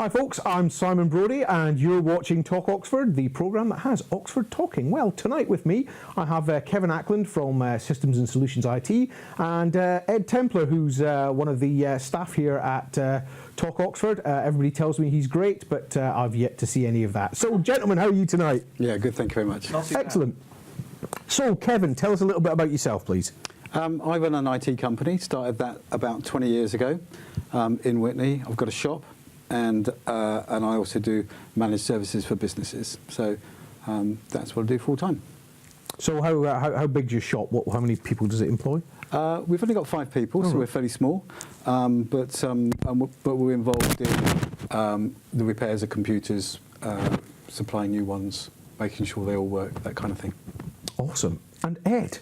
Hi folks, I'm Simon Brodie and you're watching Talk Oxford, the programme that has Oxford talking. Well, tonight with me I have Kevin Ackland from Systems and Solutions IT and Ed Templar, who's one of the staff here at Talk Oxford. Everybody tells me he's great, but I've yet to see any of that. So gentlemen, how are you tonight? Yeah, good, thank you very much. Excellent. So Kevin, tell us a little bit about yourself, please. I run an IT company, started that about 20 years ago in Witney. I've got a shop and I also do managed services for businesses. So that's what I do full time. So how big's your shop? How many people does it employ? We've only got 5 people, so we're fairly small, but we're involved in the repairs of computers, supplying new ones, making sure they all work, that kind of thing. Awesome. And Ed?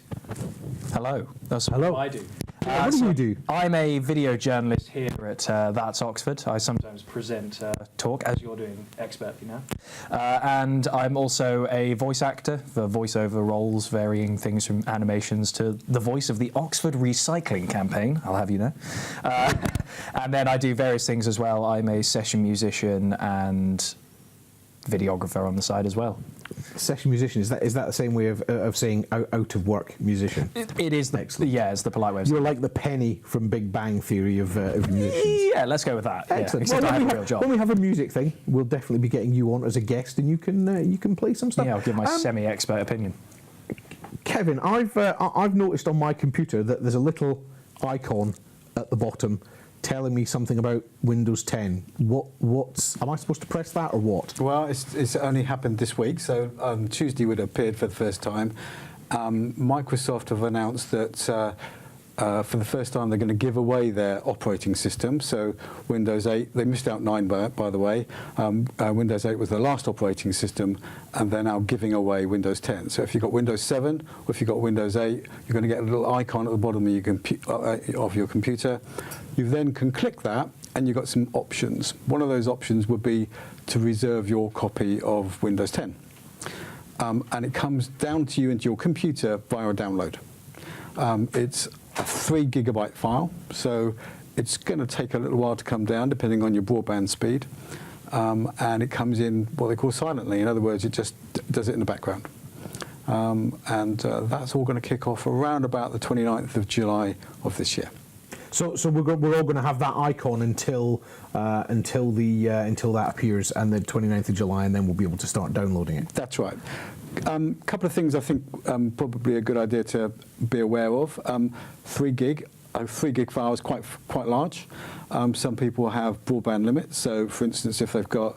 Hello. That's Hello. what I do. What do you do? I'm a video journalist here at That's Oxford. I sometimes present talk, as you're doing expertly now. And I'm also a voice actor for voiceover roles, varying things from animations to the voice of the Oxford Recycling Campaign, I'll have you know. And then I do various things as well. I'm a session musician and videographer on the side as well. Session musician, is that the same way of saying out of work musician? It is. Yeah, it's the polite way of saying. You're like the Penny from Big Bang Theory of musicians. Yeah, let's go with that. Excellent. Yeah, except I have a real job. When we have a music thing, we'll definitely be getting you on as a guest, and you can play some stuff. Yeah, I'll give my semi-expert opinion. Kevin, I've noticed on my computer that there's a little icon at the bottom telling me something about Windows 10. Am I supposed to press that or what? Well, it's only happened this week, so Tuesday would have appeared for the first time. Microsoft have announced that for the first time they're going to give away their operating system. So Windows 8, they missed out 9 by the way. Windows 8 was the last operating system, and they're now giving away Windows 10. So if you've got Windows 7 or if you've got Windows 8, you're going to get a little icon at the bottom of your computer. You then can click that and you've got some options. One of those options would be to reserve your copy of Windows 10. And it comes down to you into your computer via a download. It's a 3 GB file, so it's going to take a little while to come down depending on your broadband speed. And it comes in what they call silently. In other words, it just does it in the background. That's all going to kick off around about the 29th of July of this year. So we're all going to have that icon until that appears, and the 29th of July, and then we'll be able to start downloading it. That's right. Couple of things I think probably a good idea to be aware of. 3 gig. A 3 gig file is quite large. Some people have broadband limits. So, for instance, if they've got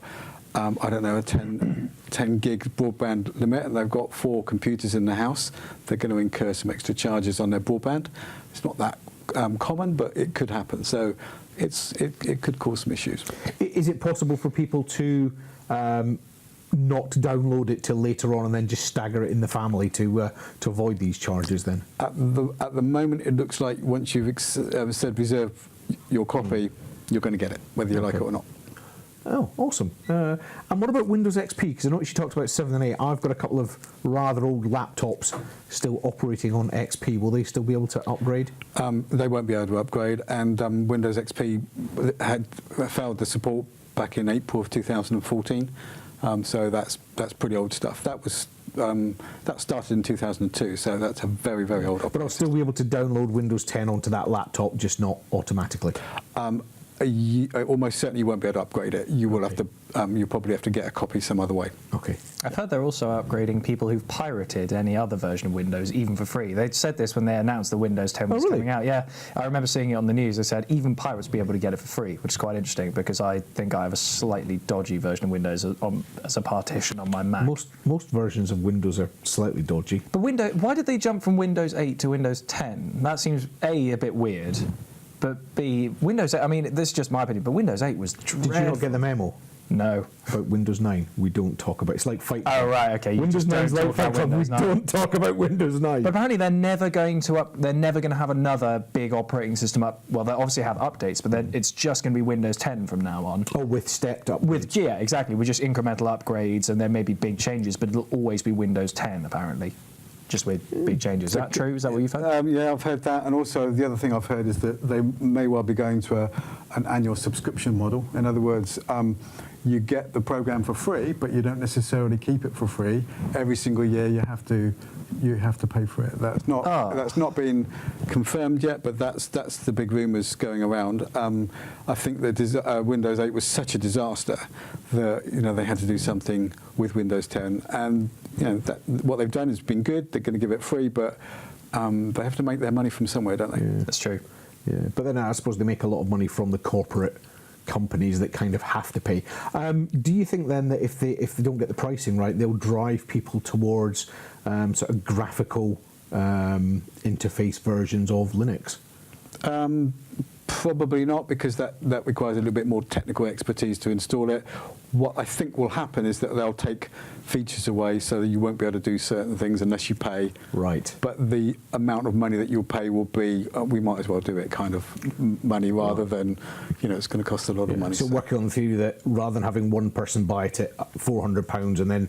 I don't know, a 10 gig broadband limit, and they've got 4 computers in the house, they're going to incur some extra charges on their broadband. It's not that common, but it could happen. So it could cause some issues. Is it possible for people to not download it till later on and then just stagger it in the family to avoid these charges then? At the moment, it looks like once you've said reserve your copy, you're going to get it, whether you like it or not. Oh, awesome. And what about Windows XP? Because I noticed you talked about 7 and 8. I've got a couple of rather old laptops still operating on XP. Will they still be able to upgrade? They won't be able to upgrade, and Windows XP had failed the support back in April of 2014. So that's pretty old stuff. That started in 2002, so that's a very, very old operation. But I'll still be able to download Windows 10 onto that laptop, just not automatically. You almost certainly won't be able to upgrade it. You will have to. You probably have to get a copy some other way. Okay. I've heard they're also upgrading people who've pirated any other version of Windows, even for free. They said this when they announced the Windows 10 was coming out. Yeah, I remember seeing it on the news. They said even pirates will be able to get it for free, which is quite interesting because I think I have a slightly dodgy version of Windows as a partition on my Mac. Most versions of Windows are slightly dodgy. But why did they jump from Windows 8 to Windows 10? That seems a bit weird. But B, Windows 8, I mean, this is just my opinion, but Windows 8 was dreadful. Did you not get the memo? No. About Windows 9, we don't talk about. It's like Fight Club. Oh, right, okay. Windows 9 is like Fight Club, we don't talk about Windows 9. But apparently they're never going to have another big operating system up. Well, they obviously have updates, but then it's just going to be Windows 10 from now on. Oh, with stepped up. Yeah, exactly. With just incremental upgrades, and there may be big changes, but it'll always be Windows 10, apparently. just with big changes. Is that true? Is that what you've heard? Yeah, I've heard that, and also the other thing I've heard is that they may well be going to an annual subscription model. In other words, you get the program for free, but you don't necessarily keep it for free. Every single year, you have to pay for it. That's not been confirmed yet, but that's the big rumours going around. I think that Windows 8 was such a disaster that they had to do something with Windows 10, and what they've done has been good. They're going to give it free, but they have to make their money from somewhere, don't they? Yeah. That's true. Yeah, but then I suppose they make a lot of money from the corporate companies that kind of have to pay. Do you think then that if they don't get the pricing right, they'll drive people towards sort of graphical interface versions of Linux? Probably not, because that requires a little bit more technical expertise to install it. What I think will happen is that they'll take features away so that you won't be able to do certain things unless you pay. Right. But the amount of money that you'll pay will be, we might as well do it kind of money rather than, it's going to cost a lot of money. So working on the theory that rather than having one person buy it at £400 and then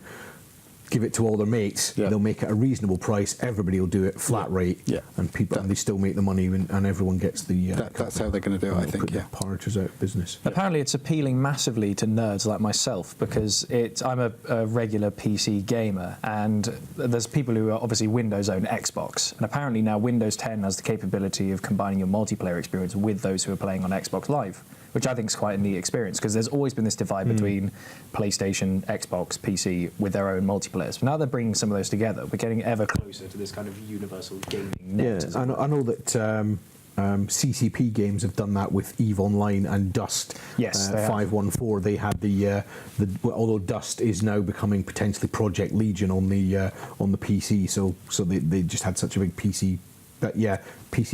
give it to all their mates, they'll make it a reasonable price, everybody will do it flat rate, and they still make the money and everyone gets the... that's how they're going to do it, I think, put the partridges out of business. Apparently it's appealing massively to nerds like myself, because I'm a regular PC gamer, and there's people who are obviously Windows own Xbox, and apparently now Windows 10 has the capability of combining your multiplayer experience with those who are playing on Xbox Live, which I think is quite a neat experience, because there's always been this divide between PlayStation, Xbox, PC with their own multiplayers. But now they're bringing some of those together. We're getting ever closer to this kind of universal gaming net. Yeah, I know that CCP Games have done that with EVE Online and Dust. Yes, they have. 514. They had although Dust is now becoming potentially Project Legion on the PC. So they just had such a big PC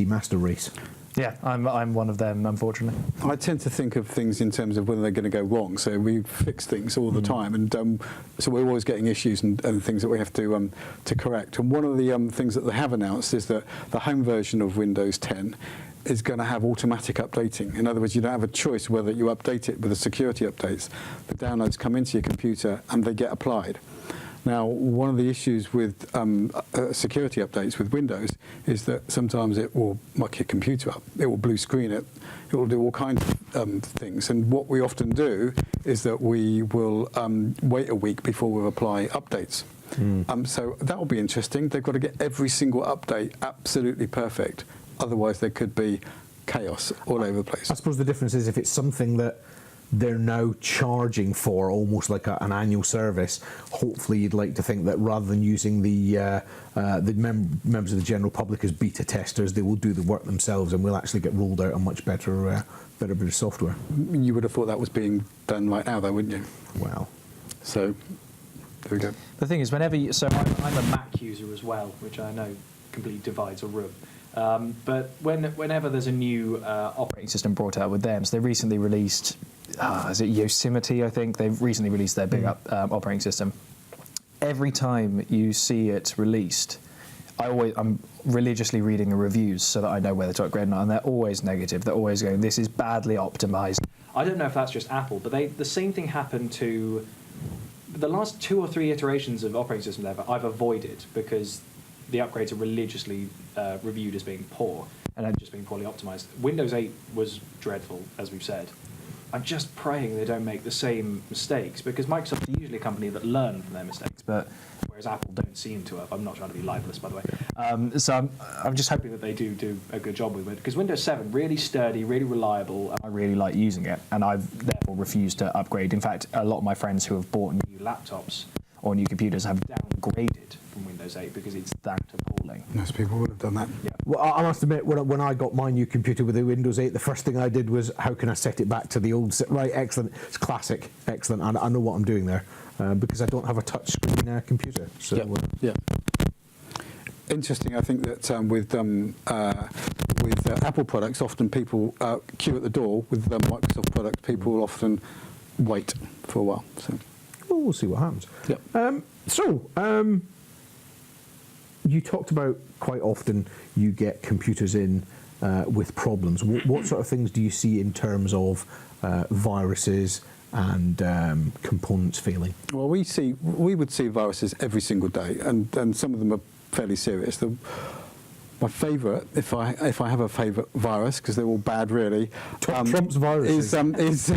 master race. Yeah, I'm one of them, unfortunately. I tend to think of things in terms of whether they're going to go wrong. So we fix things all the time, and so we're always getting issues and things that we have to correct. And one of the things that they have announced is that the home version of Windows 10 is going to have automatic updating. In other words, you don't have a choice whether you update it with the security updates. The downloads come into your computer and they get applied. Now, one of the issues with security updates with Windows is that sometimes it will muck your computer up. It will blue screen it. It will do all kinds of things. And what we often do is that we will wait a week before we apply updates. So that will be interesting. They've got to get every single update absolutely perfect. Otherwise, there could be chaos all over the place. I suppose the difference is if it's something that they're now charging for, almost like an annual service. Hopefully, you'd like to think that rather than using the members of the general public as beta testers, they will do the work themselves, and will actually get rolled out a much better bit of software. You would have thought that was being done right now, though, wouldn't you? Well, so there we go. The thing is, I'm a Mac user as well, which I know completely divides a room. But whenever there's a new operating system brought out with them, so they recently released, is it Yosemite, I think? They've recently released their big operating system. Every time you see it released, I'm religiously reading the reviews so that I know whether to upgrade or not, and they're always negative. They're always going, this is badly optimized. I don't know if that's just Apple, but the same thing happened to the last 2 or 3 iterations of operating system I've avoided, because the upgrades are religiously reviewed as being poor and then just being poorly optimized. Windows 8 was dreadful, as we've said. I'm just praying they don't make the same mistakes, because Microsoft is usually a company that learn from their mistakes, but whereas Apple don't seem to have. I'm not trying to be libelous, by the way. So I'm just hoping that they do a good job with it, because Windows 7, really sturdy, really reliable, and I really like using it, and I've therefore refused to upgrade. In fact, a lot of my friends who have bought new laptops or new computers have downgraded from Windows 8 because it's that appalling. Most people would have done that. Yeah. well, I must admit, when I got my new computer with the Windows 8, the first thing I did was, how can I set it back to the old... Right, excellent. It's classic. Excellent. I know what I'm doing there, because I don't have a touchscreen computer. So, Yeah. Interesting. I think that with Apple products, often people queue at the door. With Microsoft products, people will often wait for a while. So. well, we'll see what happens. Yep. You talked about quite often you get computers in with problems. What sort of things do you see in terms of viruses and components failing? Well, we would see viruses every single day, and some of them are fairly serious. My favourite, if I have a favourite virus, because they're all bad really, Trump's viruses. is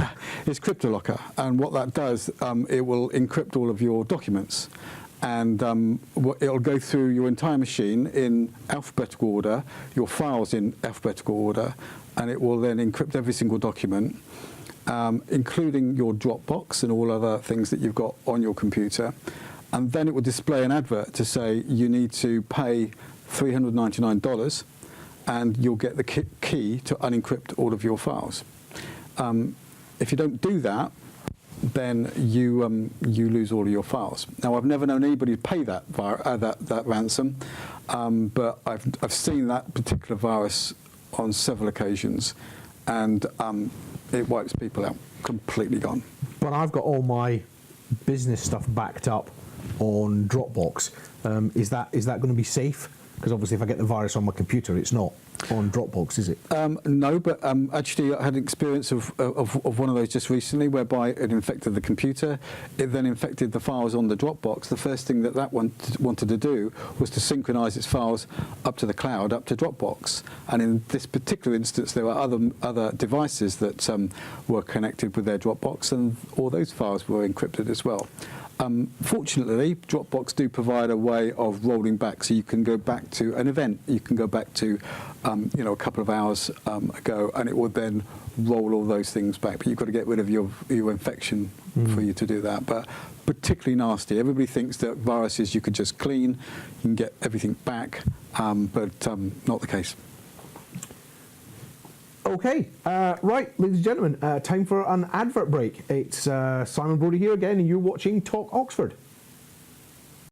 CryptoLocker, and what that does, it will encrypt all of your documents, and it'll go through your entire machine in alphabetical order, your files in alphabetical order, and it will then encrypt every single document, including your Dropbox and all other things that you've got on your computer, and then it will display an advert to say you need to pay $399 and you'll get the key to unencrypt all of your files. If you don't do that, then you lose all of your files. Now, I've never known anybody pay that ransom, but I've seen that particular virus on several occasions, and it wipes people out, completely gone. But I've got all my business stuff backed up on Dropbox. Is that going to be safe? Because obviously if I get the virus on my computer, it's not on Dropbox, is it? No, but actually I had an experience of one of those just recently whereby it infected the computer. It then infected the files on the Dropbox. The first thing that wanted to do was to synchronize its files up to the cloud, up to Dropbox. And in this particular instance, there were other devices that were connected with their Dropbox, and all those files were encrypted as well. Fortunately, Dropbox do provide a way of rolling back, so you can go back to an event. You can go back to, a couple of hours ago, and it will then roll all those things back. But you've got to get rid of your infection for you to do that. But particularly nasty. Everybody thinks that viruses you could just clean, you can get everything back, but not the case. Okay, right, ladies and gentlemen, time for an advert break. It's Simon Brodie here again, and you're watching Talk Oxford.